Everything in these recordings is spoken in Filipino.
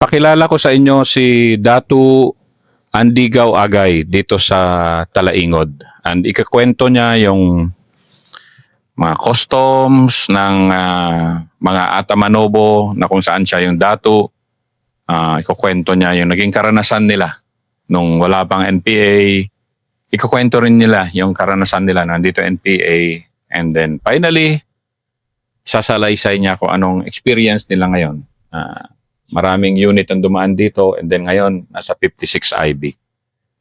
Pakilala ko sa inyo si Datu Andigaw Agay dito sa Talaingod. And ikakwento niya yung mga customs ng mga Atamanobo na kung saan siya yung datu. Ikakwento niya yung naging karanasan nila nung wala pang NPA. Ikakwento rin nila yung karanasan nila nandito NPA. And then finally, sasalaysay niya kung anong experience nila ngayon. Maraming unit ang dumaan dito and then ngayon nasa 56 IB.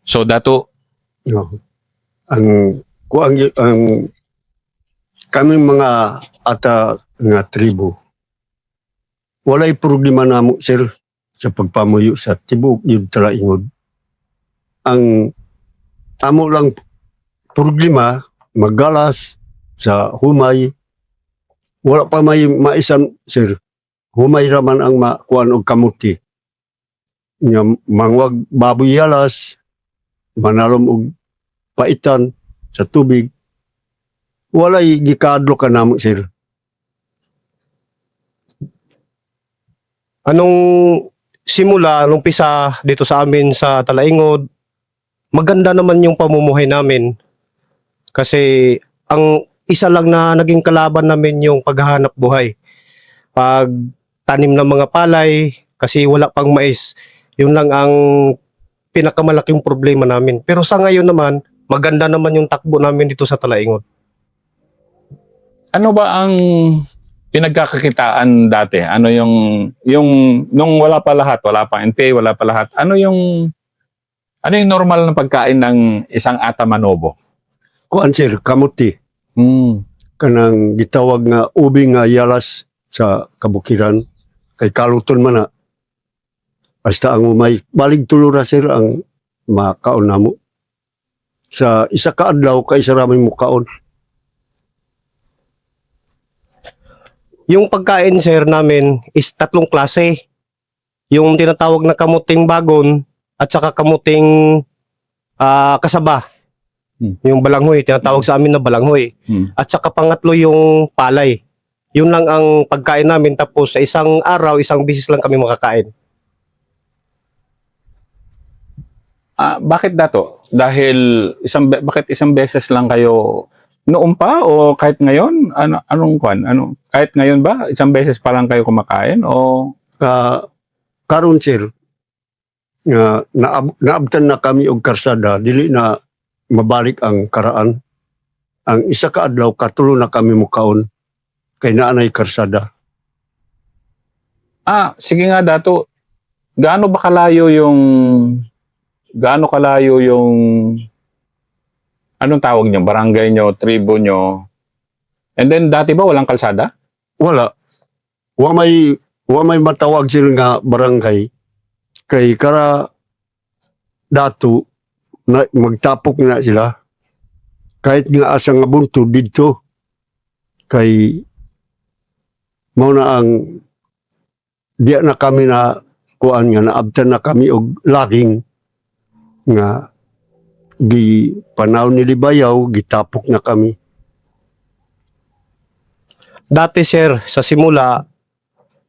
So Datu, No. Ang kaming mga ata nga tribo, walay problema namo sir sa pagpamuyo sa tibok yung Talaingod. Ang amo lang problema magalas sa humay, wala pa may maisan sir. Humay raman ang makuan og kamuti. Nga mangwag baboy yalas, manalom og paitan sa tubig. Walay gikadlo ka namo sir. Anong simula, nung pisa dito sa amin sa Talaingod, maganda naman yung pamumuhay namin. Kasi ang isa lang na naging kalaban namin yung paghahanap buhay. Pag tanim ng mga palay, kasi wala pang mais, yun lang ang pinakamalaking problema namin. Pero sa ngayon naman, maganda naman yung takbo namin dito sa Talaingod. ano ba ang pinagkakakitaan dati? Ano yung nung wala pa lahat, wala pa NPA, wala pa lahat. Ano yung normal na pagkain ng isang Atamanobo? Kuan sir, kamuti. Kanang gitawag nga ubi nga yalas sa kabukiran. Kay kaluton man na. Basta ang umay, balig tulura sir ang makaon namo. Sa isa ka adlaw, kay isa ramay mo kaon. Yung pagkain, sir, namin is tatlong klase. Yung tinatawag na kamuting bagon at saka kamuting kasaba. Yung balanghoy, tinatawag sa amin na balanghoy. At saka pangatlo yung palay. Yun lang ang pagkain namin, tapos sa isang araw, isang bisis lang kami makakain. Bakit Dato? Dahil bakit isang beses lang kayo noon pa o kahit ngayon? Kahit ngayon ba isang beses pa lang kayo kumakain o Karon sir, nga naabtan na kami og karsada, dili na mabalik ang karaan. Ang isa ka adlaw, katulo na kami mukaon. Kay naanay karsada. sige nga Dato. Gaano kalayo yung anong tawag nyo? Barangay nyo, tribo nyo? And then dati ba walang kalsada? Wala. Wa may matawag sila nga barangay. Kay kara dato na magtapok na sila. Kahit nga asa nga bunto dito. Kay mao na ang diya na kami na kuan nga naabtan na kami og laging nga gi panaw ni Libayaw, gitapok na kami. Dati, sir, sa simula,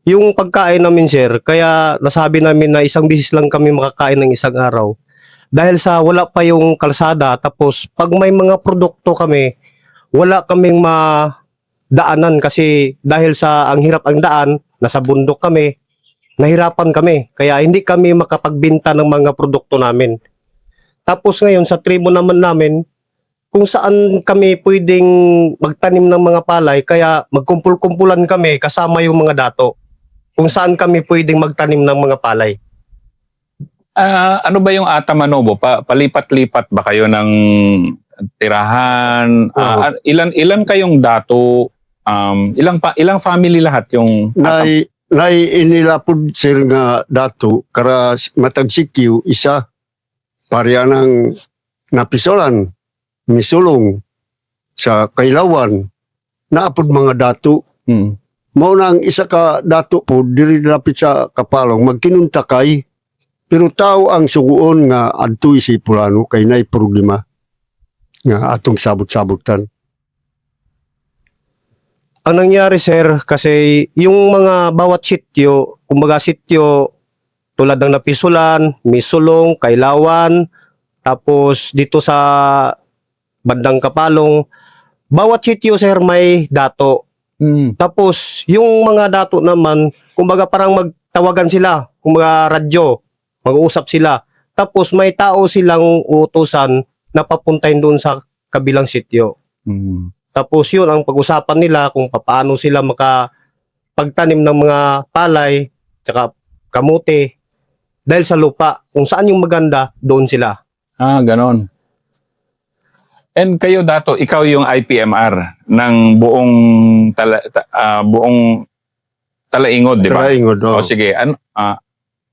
yung pagkain namin, sir, kaya nasabi namin na isang bisis lang kami makakain ng isang araw. Dahil sa wala pa yung kalsada, tapos pag may mga produkto kami, wala kaming madaanan kasi dahil sa ang hirap ang daan, nasa bundok kami, nahirapan kami. Kaya hindi kami makapagbenta ng mga produkto namin. Tapos ngayon sa tribo naman namin, kung saan kami pwedeng magtanim ng mga palay, kaya magkumpul-kumpulan kami kasama yung mga dato. Kung saan kami pwedeng magtanim ng mga palay. Ano ba yung Atamanobo? Palipat-lipat ba kayo ng tirahan? Ilan kayong dato? Ilang family lahat yung Nay inilapod sir nga dato kara matag sikyo isa pareha ng napisolan misulong sa Kailawan naapod mga dato. Mao na ang isa ka dato po diri lapit sa Kapalong magkinuntakay pero tao ang suguon nga adtoy si Pulano kay nay problema nga atong sabot-sabotan. Ang nangyari, sir, kasi yung mga bawat sityo, kumbaga sityo tulad ng Napisulan, Misulong, Kailawan, tapos dito sa bandang Kapalong, bawat sitio sir may dato. Tapos yung mga dato naman, kumbaga parang magtawagan sila, kumbaga radyo, mag-uusap sila. Tapos may tao silang uutusan na papuntahin doon sa kabilang sityo. Tapos yun ang pag-usapan nila kung paano sila makapagtanim ng mga palay, tsaka kamote, dahil sa lupa. Kung saan yung maganda, doon sila. Ganon. And kayo dato, ikaw yung IPMR ng buong Talaingod, di ba? Talaingod, O sige,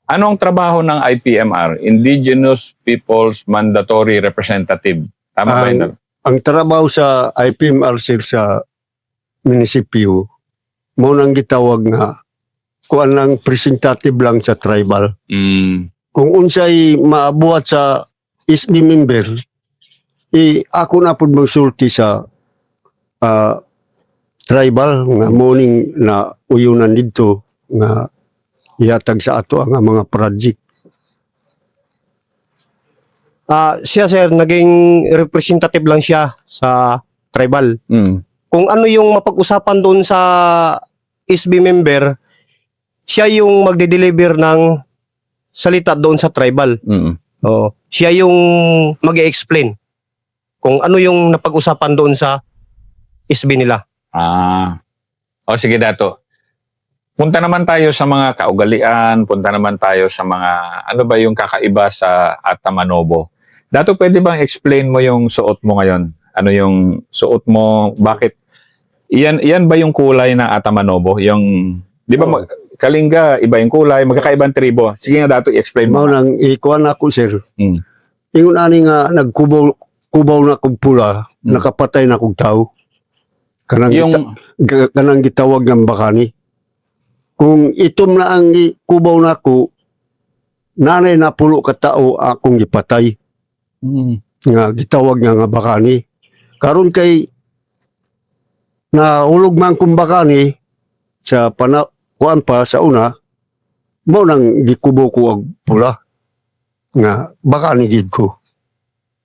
anong trabaho ng IPMR? Indigenous Peoples Mandatory Representative. Tama ba yun? Ang trabaho sa IPMR sir sa munisipyo, mo nang gitawag nga kuan lang representative lang sa tribal. Kung unsay maabuhat sa SB member, ako na pud magsulti sa tribal nga morning na uyunan dito nga ihatag sa ato ang mga project. Siya sir, naging representative lang siya sa tribal. Kung ano yung mapag-usapan doon sa SB member, siya yung magde-deliver ng salita doon sa tribal. Siya yung mag-explain kung ano yung napag-usapan doon sa SB nila. O sige dato. Punta naman tayo sa mga kaugalian, punta naman tayo sa mga ano ba yung kakaiba sa Atamanobo. Dato, pwede bang explain mo yung suot mo ngayon? Ano yung suot mo? Bakit? Iyan ba yung kulay ng Atamanobo? Yung, di ba, Kalinga, iba yung kulay, magkakaibang tribo. Sige nga dato, i-explain mo. Mao nang ikuan ako sir. Ingon ani nga nagkubaw na kog pula, nakapatay na kog tao. Kanang gitawag ng bakani. Kung itom na ang kubaw na ko, nanay na pulo ka tao akong gipatay. Nga gitawag nga bakani. Karon kay nahulog man kong bakani sa kuan pa sa una, mo nang gikubo ko og pula. Nga bakani gid ko.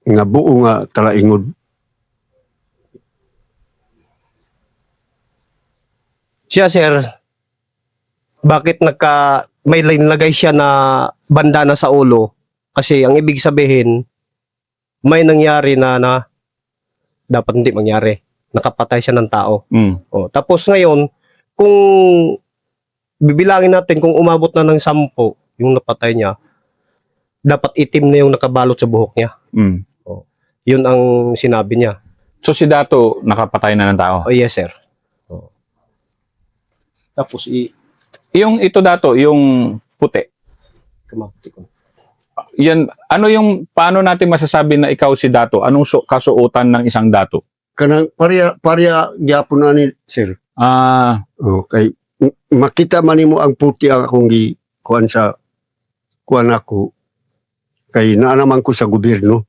Nga buo nga Talaingod. Siya sir, bakit may nilagay siya na bandana sa ulo? Kasi ang ibig sabihin, may nangyari na dapat hindi mangyari. Nakapatay siya ng tao. Tapos ngayon, kung bibilangin natin kung umabot na ng 10 yung napatay niya, dapat itim na yung nakabalot sa buhok niya. Yun ang sinabi niya. So si Dato nakapatay na ng tao? Yes sir. Tapos Yung ito Dato, yung puti. Yan, ano yung, paano natin masasabi na ikaw si Dato? Anong kasuotan ng isang Dato? Kanang parya gyapon na ni sir. Okay. Makita man nimo ang puti akong kuan sa kuan ako. Kay naa naman ko sa gobyerno.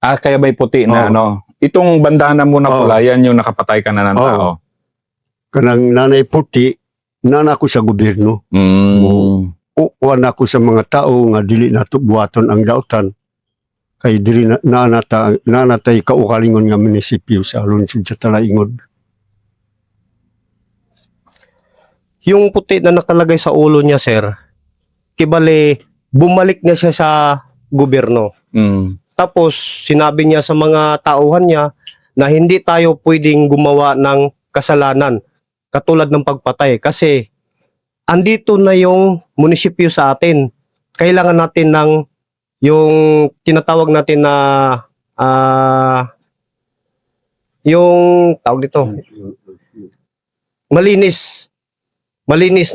Kaya ba'y puti na ano? Itong bandana mo na pula, yan yung nakapatay ka na ng tao. Kanang nanay puti, nana ko sa gobyerno. Kuan ako sa mga tao nga dili nato buhaton ang dautan. Kay dili nanatay kaukalingon nga munisipyo sa lungsod sa Talaingod. yung puti na nakalagay sa ulo niya sir, kibali bumalik na siya sa gobyerno. Tapos sinabi niya sa mga tauhan niya na hindi tayo pwedeng gumawa ng kasalanan katulad ng pagpatay kasi andito na yung munisipyo sa atin. Kailangan natin ng yung tinatawag natin na yung tawag dito malinis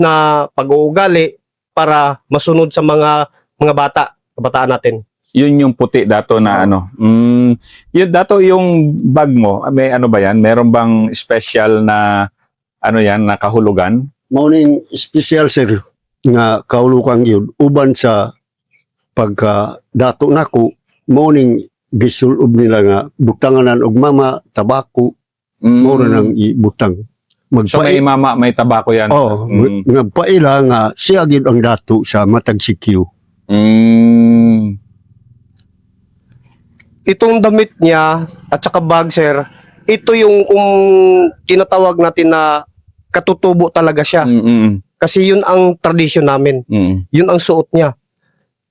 na pag-uugali para masunod sa mga kabataan natin. Yun yung puti Dato na ano. Yun Dato, yung bag mo, may ano ba yan? Meron bang special na ano yan, na kahulugan? Morning special sir nga kaulukan yun uban sa pagka dato nako morning gisulob nila nga butanganan og mama tabako mo nang ibutang So may imama, may tabako yan. Nagpaila nga siya gid ang dato sa matag sikyo. Mm. Itong damit niya at saka bag, sir, ito yung tinatawag natin na katutubo talaga siya. Mm. Kasi yun ang tradisyon namin. Mm. Yun ang suot niya.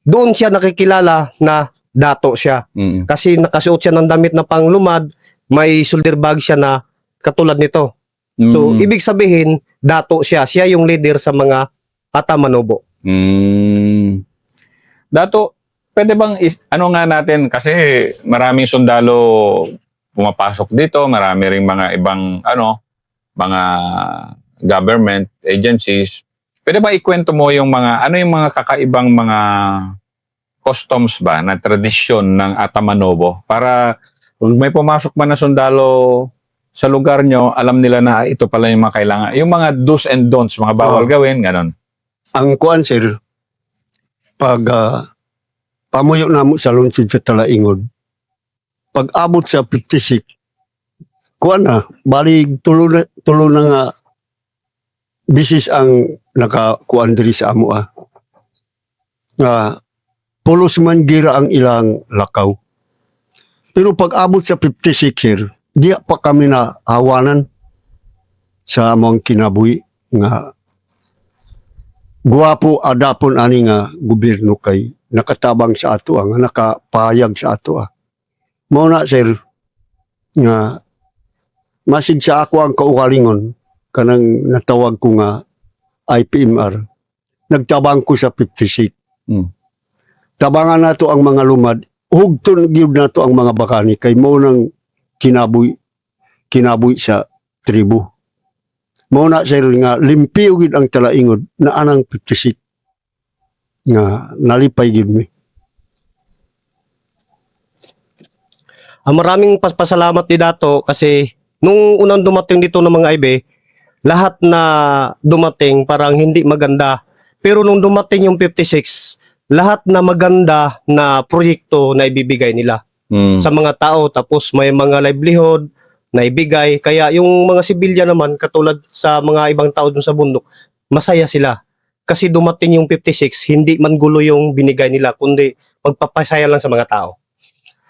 Doon siya nakikilala na dato siya. Mm. Kasi nakasuot siya ng damit na panglumad, may shoulder bag siya na katulad nito. So, ibig sabihin, dato siya. Siya yung leader sa mga Atamanobo. Mm. Dato, pwede bang ano nga natin, kasi maraming sundalo pumapasok dito, marami ring mga ibang mga government agencies. Pwede ba ikwento mo yung mga yung mga kakaibang mga customs ba na tradisyon ng Atamanobo para kung may pumasok man na sundalo sa lugar nyo, alam nila na ito pala yung mga kailangan. Yung mga do's and don'ts, mga bawal gawin, ganon. Ang kuan sir, pag pamuyo na mo sa lungsod sa Talaingod, pag abot sa 56, kuan na, bali tulo na nga bisis ang nakakuan diri sa amo nga pulos man gira ang ilang lakaw. Pero pag abot sa 56 sir, di pa kami na hawanan sa among kinabuhi nga guwapo adapon ani nga gobyerno kay nakatabang sa ato nga nakapayag sa ato. Mao na sir nga masig sa ako ang kaugalingon kanang natawag ko nga IPMR, nagtabang ko sa 56. Tabangan nato ang mga lumad, hugton gyud nato ang mga bakani kay mao nang kinabuhi sa tribu. Mao na sir nga limpyo gid ang Talaingod na anang 56 nga nalipay gid mi. Maraming pasalamat ni Dato kasi nung unang dumating dito ng mga IB, lahat na dumating parang hindi maganda. Pero nung dumating yung 56, lahat na maganda na proyekto na ibibigay nila sa mga tao. Tapos may mga livelihood na ibigay. Kaya yung mga sibilya naman, katulad sa mga ibang tao dun sa bundok, masaya sila. Kasi dumating yung 56, hindi man gulo yung binigay nila, kundi magpapasaya lang sa mga tao.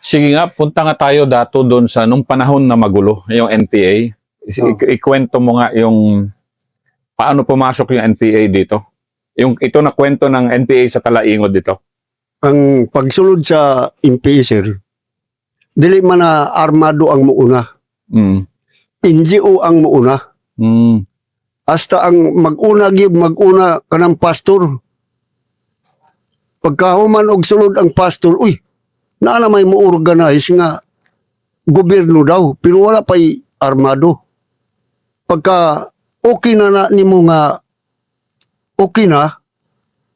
Sige nga, punta nga tayo dato doon sa nung panahon na magulo, yung NPA. Ikwento mo nga yung paano pumasok yung NPA dito. Ito na kwento ng NPA sa Talaingod dito. Ang pagsulod sa NPA sir, dili man na armado ang muuna. NGO ang muuna. Hasta ang maguna kanang pastor. Pagkahuman og sulod ang pastor, naa na may mo-organize nga gobyerno daw, pero wala pa'y armado. Pagka okay na nimo nga okay na,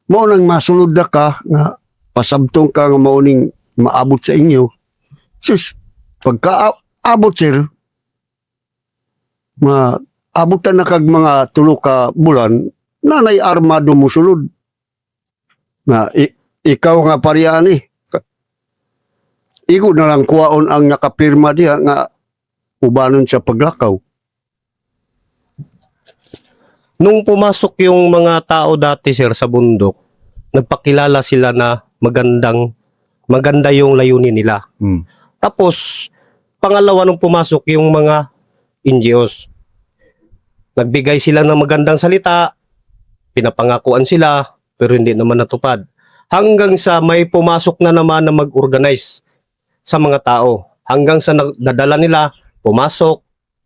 mao nang masulod na ka nga pasabtong ka nga mauning maabot sa inyo. Sus, pagka abot sir, abutan na kag mga 3 ka bulan, nanay armado mo sulod. Na ikaw nga pariyani. Igo na lang kuwaon ang nakapirma diha nga ubanon sa paglakaw. Nung pumasok yung mga tao dati sir sa bundok, nagpakilala sila na maganda yung layunin nila. Tapos, pangalawa nung pumasok yung mga NGOs. Nagbigay sila ng magandang salita, pinapangakuan sila, pero hindi naman natupad. Hanggang sa may pumasok na naman na mag-organize sa mga tao. Hanggang sa nadala nila, pumasok,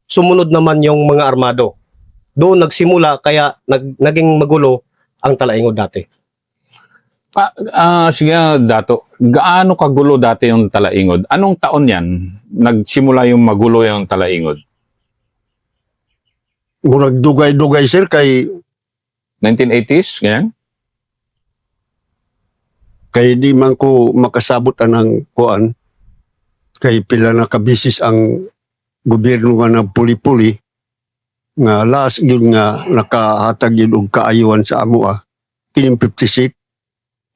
sumunod naman yung mga armado. Doon nagsimula, kaya naging magulo ang Talaingod dati. Sige Dato, gaano kagulo dati yung Talaingod? Anong taon yan nagsimula yung magulo yung Talaingod? Murag dugay-dugay sir kay 1980s, ganyan? Kay di man ko makasabot anang kuan. Kay pila na kabisis ang gobyerno nga ng puli-puli nga last yun nga nakahatag yun og kaayuan sa amo kining 56.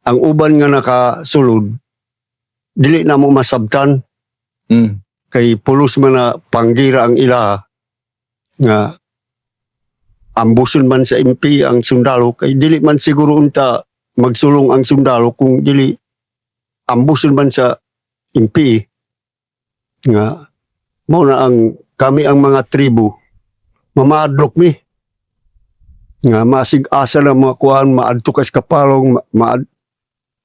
Ang uban nga nakasulod dili na mo masabtan. Kay pulos man na panggira ang ila nga ambuson man sa MP ang sundalo kay dili man siguro unta magsulong ang sundalo kung dili ambuson man sa MP nga mao na ang kami ang mga tribo mamadlok mi nga masig-asa na mga kuan maadto kas kapalong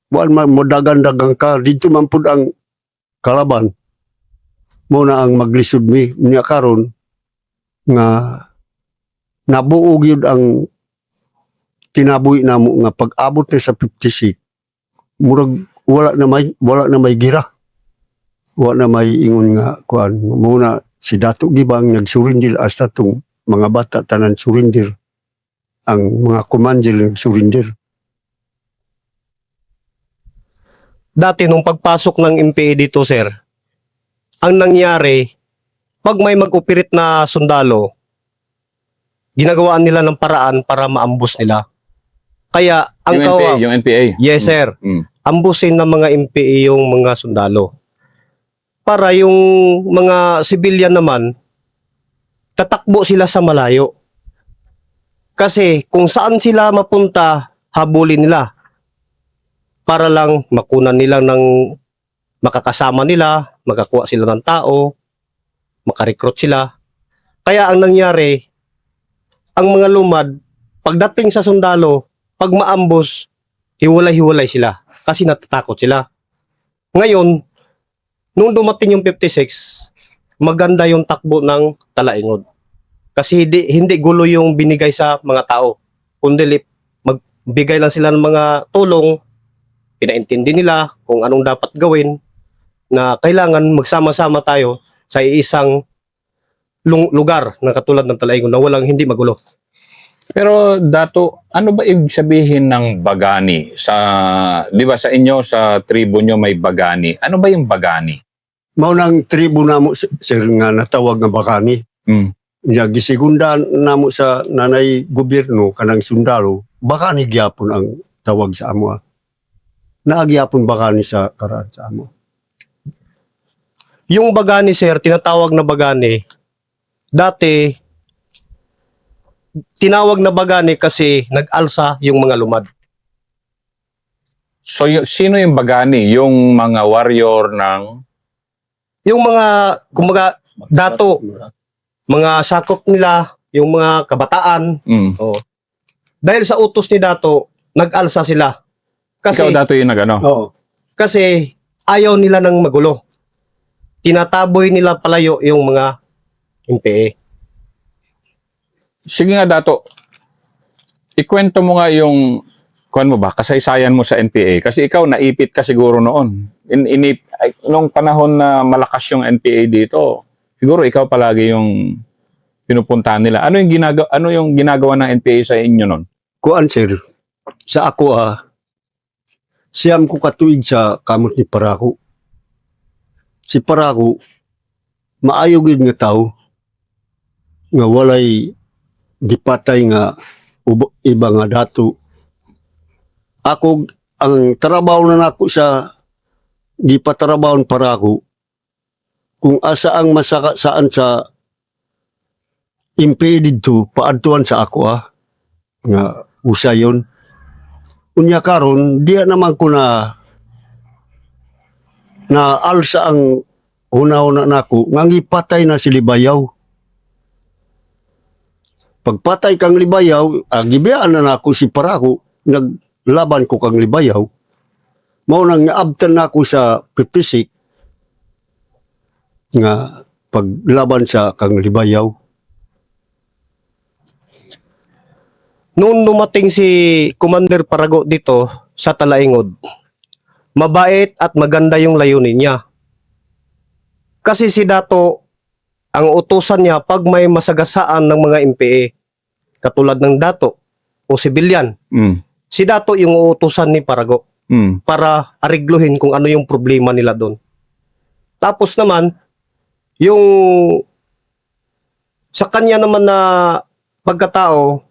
buwan modagan-dagang ka dito man pud ang kalaban mo na ang maglisod mi niya karon nga nabuo gyud ang kinabuhi namo nga pag-abot na sa 56 murag wala na may gira wala na may ingon nga kuan muna si Dato Gibang nagsurrender hasta tong mga bata tanan surrender ang mga commander surrender. Dati nung pagpasok ng MPA dito, sir, ang nangyari, pag may mag-operate na sundalo, ginagawaan nila ng paraan para maambus nila. Kaya, ang Yung NPA. yes, sir, Mm. ambusin ng mga MPA yung mga sundalo. Para yung mga civilian naman, tatakbo sila sa malayo. Kasi kung saan sila mapunta, habulin nila. Para lang makunan nila ng makakasama nila, makakuha sila ng tao, makarecruit sila. Kaya ang nangyari, ang mga lumad, pagdating sa sundalo, pag maambos, hiwalay-hiwalay sila kasi natatakot sila. Ngayon, nung dumating yung 56, maganda yung takbo ng Talaingod. Kasi hindi gulo yung binigay sa mga tao. Kundi magbigay lang sila ng mga tulong, pinaintindi nila kung anong dapat gawin, na kailangan magsama-sama tayo sa isang lugar na katulad ng Talaingod na walang hindi magulo. Pero Dato, ano ba ibig sabihin ng bagani? Di ba sa inyo, sa tribo nyo may bagani. Ano ba yung bagani? Mao nang tribo namo sir nga natawag nga bakani. Mm. Nya gisigunda namo sa nanay gobyerno kanang sundalo, bakani gyapon ang tawag sa amo. Naagyapon bakani sa karaan sa amo. Yung bagani, sir, tinatawag na bagani, dati, tinawag na bagani kasi nag-alsa yung mga lumad. So, sino yung bagani? Yung mga warrior ng... Yung mga, kumbaga, dato, mga sakop nila, yung mga kabataan, Mm. dahil sa utos ni Dato, nag-alsa sila. Kasi, Ikaw Dato yung nag-ano? Oo. kasi ayaw nila ng magulo. Tinataboy nila palayo yung mga MPA. Sige nga Dato, ikwento mo nga yung kuan mo ba, kasaysayan mo sa NPA. Kasi ikaw naipit ka siguro noon. Nung panahon na malakas yung NPA dito, siguro ikaw palagi yung pinupuntahan nila. Ano yung ginagawa ng NPA sa inyo noon? Kuan sir, sa ako siyam ko katuig sa kamot ni Parako. Si Parako, maayo gid nga tao nga walay gipatay nga iba nga dato. Ako, ang trabaho na nako sa gipatrabahon Parako, kung asa ang masaka saan sa MP dito, paadtuan sa ako nga usayon. Unya karon diya naman ko na alsa ang una-una nako nga gipatay na si Libayaw. Pagpatay kang Libayaw, gibiyaan na nako si Parako, naglaban ko kang Libayaw. Mao nang naabtan nako sa 56 nga paglaban sa kang Libayaw. Noong dumating si Commander Parago dito sa Talaingod, mabait at maganda yung layunin niya. Kasi si Dato, ang utusan niya pag may masagasaan ng mga MPA, katulad ng Dato o sibilyan, Mm. si Dato yung utusan ni Parago Mm. para arigluhin kung ano yung problema nila doon. Tapos naman, yung sa kanya naman na pagkatao,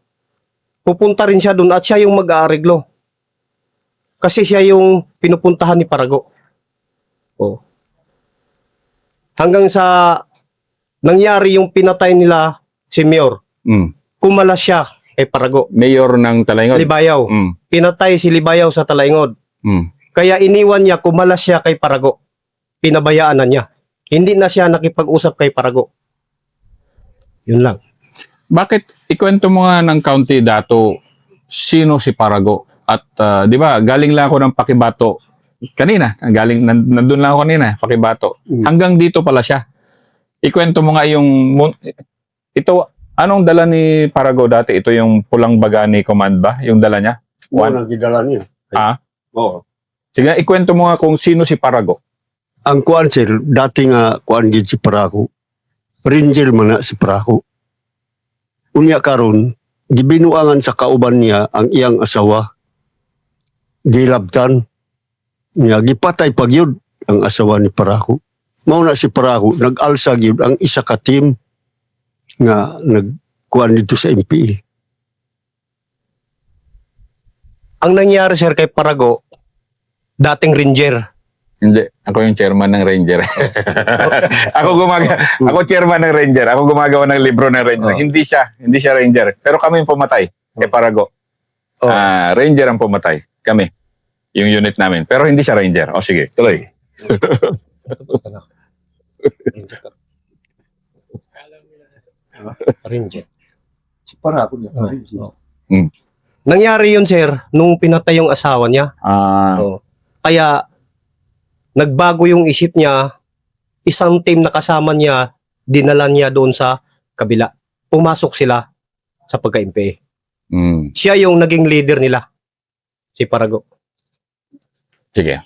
pupunta rin siya doon at siya yung mag-aariglo. Kasi siya yung pinupuntahan ni Parago. Hanggang sa nangyari yung pinatay nila si Mayor. Mm. kumalas siya kay Parago. Mayor ng Talaingod. Libayaw. Mm. Pinatay si Libayaw sa Talaingod. Mm. Kaya iniwan niya, kumalas siya kay Parago. Pinabayaan na niya. Hindi na siya nakipag-usap kay Parago. Yun lang. Bakit ikwento mo nga ng county dato sino si Parago? At 'di ba, galing lang ako ng Pakibato kanina. Nandun lang ako kanina, Pakibato. Hanggang dito pala siya. Ikwento mo nga ito, anong dala ni Parago dati? Ito yung pulang baga ni Command ba? Yung dala niya? One ang gidala niya. Ah? Oo. Sige, ikwento mo nga kung sino si Parago. Ang kuan sir, dati nga kuan gid si Parago. Ranger man na si Parago. Unya karon, gibinuangan sa kauban niya ang iyang asawa. Gilabtan niya, gipatay pag yun ang asawa ni Parago. Mao na si Parago, nag-alsa gyud ang isa ka team nga nagkuan dito sa MPA. Ang nangyari, sir, kay Parago, dating Ranger. Hindi, ako yung chairman ng Ranger. ako chairman ng Ranger. Ako gumagawa ng libro ng Ranger. Oh. Hindi siya Ranger. Pero kami yung pumatay kay Parago. Oh. Ranger ang pumatay. Kami. Yung unit namin. Pero hindi siya Ranger. O sige, tuloy. Ranger. Si Parago niya. Nangyari yun, sir, nung pinatay yung asawa niya. Oo. Kaya, nagbago yung isip niya, isang team na kasama niya, dinala niya doon sa kabila. Pumasok sila sa pagka-MPA. Siya yung naging leader nila, si Parago. Sige.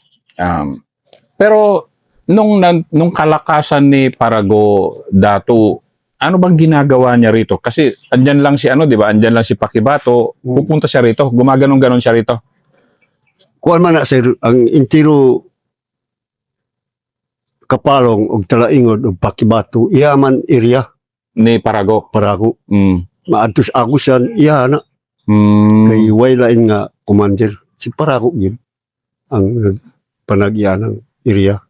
Pero, nung kalakasan ni Parago dato, ano bang ginagawa niya rito? Kasi andyan lang si di ba? Andyan lang si Pakibato. Pupunta siya rito. Gumaganon-ganon siya rito. Kuan man na sir, ang intiro Kapalong og Talaingod og Pakibato, iyaman area Ni Parago. Parago. Mm. Maadtos Agusan, iya na. Kay way lain nga commander. Si Parago yun ang panagya ng area.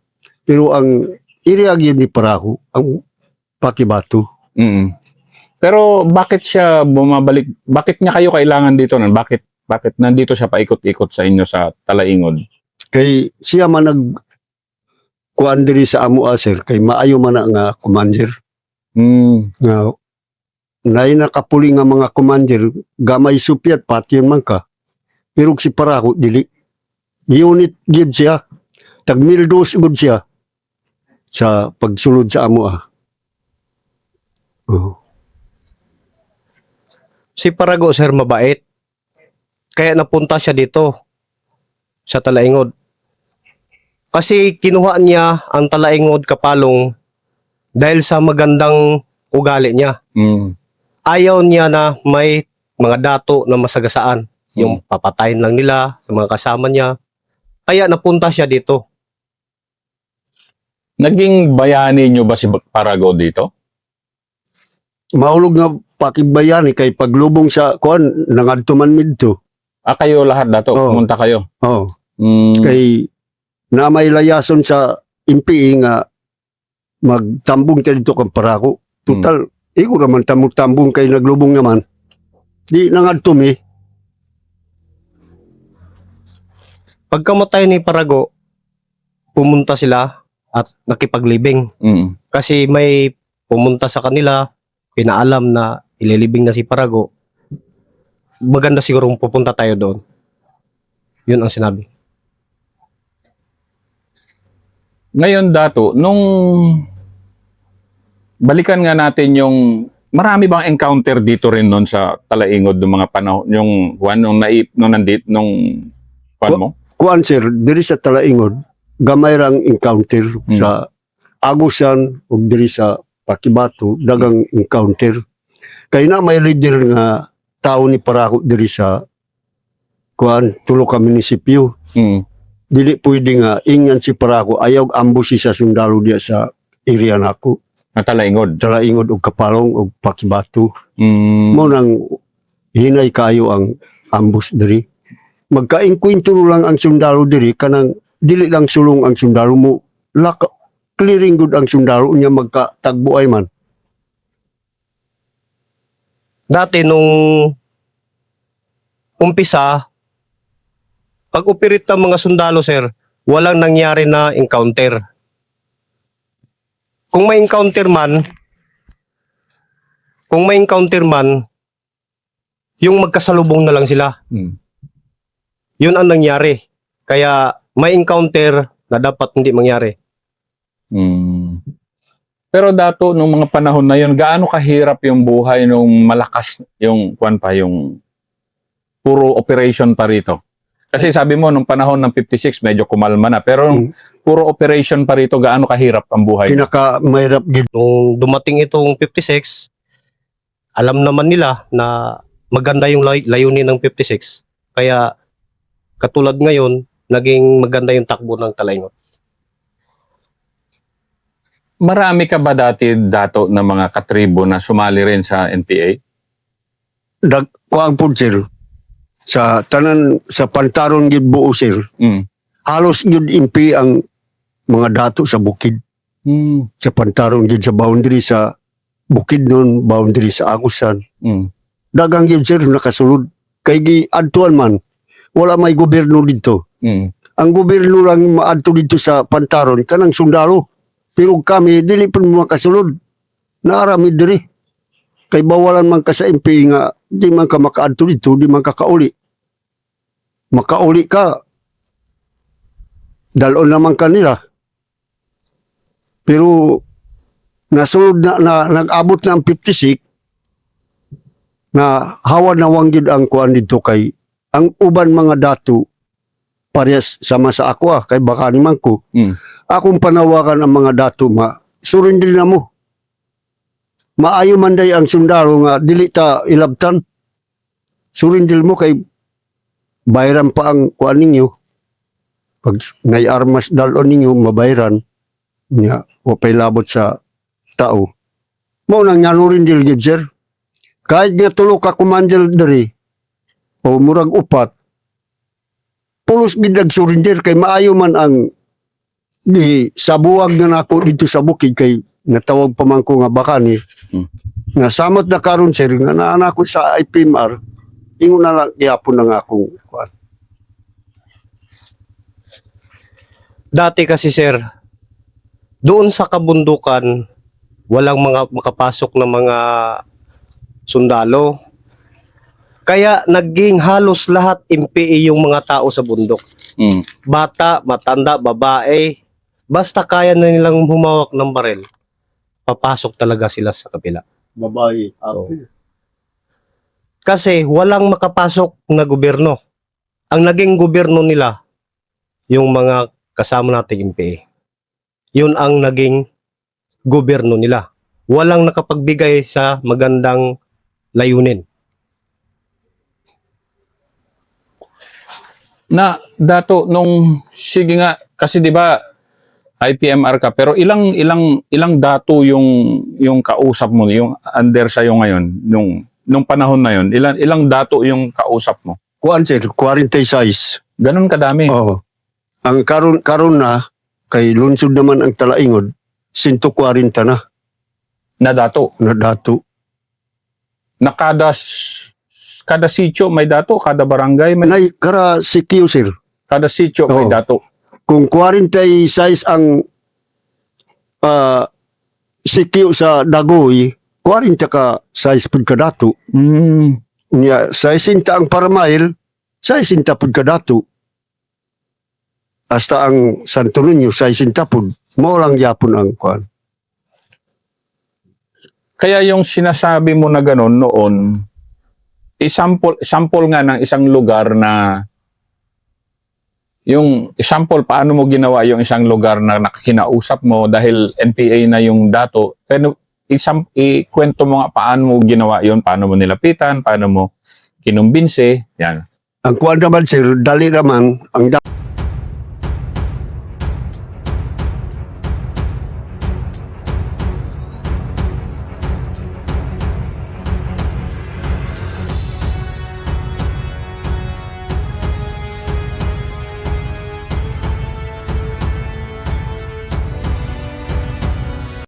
Pero ang area yun ni Parago, ang Pakibato. Mm. Pero bakit siya bumabalik? Bakit niya kayo kailangan dito nun? Bakit nandito siya paikot-ikot sa inyo sa Talaingod? Kay siya man kuan diri sa amo sir, kay maayo man na nga commander. Nga nay nakapuli nga mga commander, gamay supyat patyon man ka. Pero si Parago dili. Unit gid siya. Tag 1,200 gud siya sa pagsulod sa amo Si Parago, sir, mabait. Kaya napunta siya dito sa Talaingod. Kasi kinuha niya ang Talaingod Kapalong dahil sa magandang ugali niya. Ayaw niya na may mga dato na masagasaan. Yung papatayin lang nila sa mga kasama niya. Kaya napunta siya dito. Naging bayani nyo ba si Parago dito? Mahulog nga pakigbayani kay paglubong sa kuan nangadto man midto. Kayo lahat dato, Oo. pumunta kayo. Oh, kay na may layason sa MPA nga magtambong ta dito kang Parago. Total, iko naman tambong kay naglubong naman. Di nangadto mi. Pagkamatay ni Parago, pumunta sila at nakipaglibing. Kasi may pumunta sa kanila, pinaalam na ililibing na si Parago. Maganda siguro kung pupunta tayo doon. Yun ang sinabi. Ngayon dato, nung balikan nga natin yung marami bang encounter dito rin noon sa Talaingod ng mga panahon, yung nung mo? Kuan sir, diri sa Talaingod, gamay rang encounter sa Agusan ug diri sa Pakibato, dagang encounter. Kay na may leader nga tao ni Parago diri sa kuan tulo ka munisipyo. Dili pwede nga ingyan si Parago ayaw ambush sa sundalo diya sa area nako. Talaingod. Talaingod ug Kapalong ug Pakibato. Mm. Mo nang hinay kayo ang ambush diri. Magkainkwento lang ang sundalo diri kanang dili lang sulong ang sundalo mo. Clearing good ang sundalo niya magkatagbuay man. Dati nung umpisa, pag-operate ng mga sundalo, sir, walang nangyari na encounter. Kung may encounter man, yung magkasalubong na lang sila. Mm. Yun ang nangyari. Kaya may encounter na dapat hindi mangyari. Mm. Pero dato nung mga panahon na yun, gaano kahirap yung buhay nung malakas yung yung puro operation pa rito? Kasi sabi mo nung panahon ng 56 medyo kumalma na, pero nung puro operation pa rito, gaano kahirap ang buhay? Pinaka-mahirap gid. Nung dumating itong 56, alam naman nila na maganda yung layunin ng 56. Kaya katulad ngayon, naging maganda yung takbo ng Talaingot. Marami ka ba dati dato ng mga katribo na sumali rin sa NPA? Kuang po, sir. Sa tanan, sa pantaron gid buo, sir. Mm. Halos gid impi ang mga dato sa bukid. Mm. Sa pantaron gid sa boundary sa bukid nun, boundary sa Agusan. Mm. Dagang gid, sir, nakasulod. Kay gi adtuan man, wala may gobyerno dito. Mm. Ang gobyerno lang maadto dito sa pantaron, kanang sundalo. Pero kami, dili pa makasulod. Naarami diri. Kay bawalan man ka sa MP nga, di man ka makaadto dito, di man ka kauli. Makauli ka, dalon naman kanila. Pero, nasulod na nag-abot na ang 56, na hawa na wanggid ang kuan dito kay, ang uban mga dato, parehas sama sa ako kay baka ni man ko. Mm. Akong panawakan ang mga dato surindil na mo. Maayo man day ang sundalo nga dili ta ilabtan. Surindil mo kay bayran pa ang kuan ninyo. Pag may armas dalon ninyo mabayran nya wapay labot sa tao. Mao nang nyanurindil gid, sir. Kahit nga tulo ka commander diri o murag upat pulos gid surrender kay maayo man ang di sabuwag na nako dito sa bukid kay natawag pa man ko nga baka ni nga samot na karon, sir, nga naa ko sa IPMR ingon na lang ihapon na nga akong kuan. Dati kasi, sir, doon sa kabundukan, walang mga makapasok na mga sundalo. Kaya naging halos lahat MPA yung mga tao sa bundok. Mm. Bata, matanda, babae, basta kaya na nilang humawak ng barel, papasok talaga sila sa kabila. Babae. Kasi walang makapasok na gobyerno. Ang naging gobyerno nila, yung mga kasama nating MPA. Yun ang naging gobyerno nila. Walang nakapagbigay sa magandang layunin. Na dato nung sige nga kasi 'di ba IPMR ka pero ilang dato yung kausap mo yung under sa ngayon nung panahon na yon ilang dato yung kausap mo? Kuan, sir, 46. Ganun kadami. Oo. Ang karon na kay lungsod naman ang Talaingod 140 Na dato. na dato. Na kada sitio may dato, kada barangay may Nay kara sikyo, sir. kada sitio may Oo. dato. Kung 46 ang sikyo sa Dagoy, 40 ka size pud ka dato. Mm. Nya sa 60 ang Parmail, sa 60 pud ka dato. Hasta ang Santo Niño sa 60 pud. Mao lang yapon ang kuan. Kaya yung sinasabi mo na ganun noon, sample nga ng isang lugar na yung example paano mo ginawa yung isang lugar na nakakinausap mo dahil NPA na yung dato. Pero ikwento mo nga paano mo ginawa yun, paano mo nilapitan, paano mo kinumbinse, yan. Ang kuan naman, sir, dali naman ang